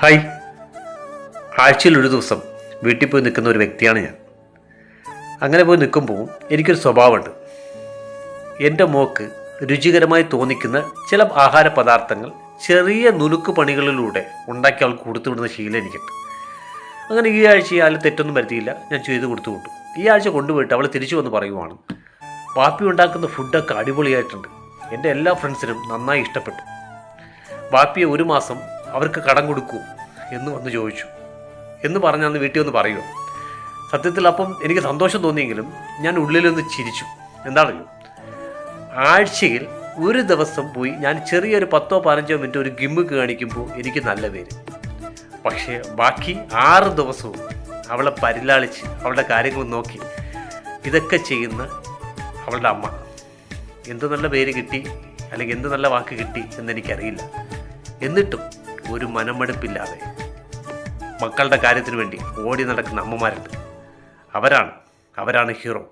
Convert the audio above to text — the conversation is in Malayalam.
ഹായ്. ആഴ്ചയിൽ ഒരു ദിവസം വീട്ടിൽ പോയി നിൽക്കുന്ന ഒരു വ്യക്തിയാണ് ഞാൻ. അങ്ങനെ പോയി നിൽക്കുമ്പോൾ എനിക്കൊരു സ്വഭാവമുണ്ട്. എൻ്റെ മോക്ക് രുചികരമായി തോന്നിക്കുന്ന ചില ആഹാര പദാർത്ഥങ്ങൾ ചെറിയ നുലുക്ക് പണികളിലൂടെ ഉണ്ടാക്കി അവൾക്ക് കൊടുത്തു വിടുന്ന ശീലം എനിക്കുണ്ട്. അങ്ങനെ ഈ ആഴ്ച ആൾ തെറ്റൊന്നും വരുത്തിയില്ല, ഞാൻ ചെയ്ത് കൊടുത്തു വിട്ടു. ഈ ആഴ്ച കൊണ്ടുപോയിട്ട് അവൾ തിരിച്ചു വന്ന് പറയുവാണ്, പാപ്പി ഉണ്ടാക്കുന്ന ഫുഡൊക്കെ അടിപൊളിയായിട്ടുണ്ട്, എൻ്റെ എല്ലാ ഫ്രണ്ട്സിനും നന്നായി ഇഷ്ടപ്പെട്ടു. പാപ്പിയെ ഒരു മാസം അവർക്ക് കടം കൊടുക്കൂ എന്ന് വന്ന് ചോദിച്ചു എന്ന് പറഞ്ഞന്ന് വീട്ടിൽ വന്ന് പറയുമോ. സത്യത്തിൽ അപ്പം എനിക്ക് സന്തോഷം തോന്നിയെങ്കിലും ഞാൻ ഉള്ളിലൊന്ന് ചിരിച്ചു. എന്താണല്ലോ, ആഴ്ചയിൽ ഒരു ദിവസം പോയി ഞാൻ ചെറിയൊരു 10-15 മിനിറ്റ് ഒരു ഗിമ്മിക്ക് കാണിക്കുമ്പോൾ എനിക്ക് നല്ല പേര്. പക്ഷേ ബാക്കി 6 ദിവസവും അവളെ പരിലാളിച്ച് അവളുടെ കാര്യങ്ങൾ നോക്കി ഇതൊക്കെ ചെയ്യുന്ന അവളുടെ അമ്മ എന്ത് നല്ല പേര് കിട്ടി അല്ലെങ്കിൽ എന്ത് നല്ല വാക്ക് കിട്ടി എന്നെനിക്കറിയില്ല. എന്നിട്ടും ഒരു മനമെടുപ്പില്ലാതെ മക്കളുടെ കാര്യത്തിന് വേണ്ടി ഓടി നടക്കുന്ന അമ്മമാരുണ്ട്. അവരാണ് ഹീറോ.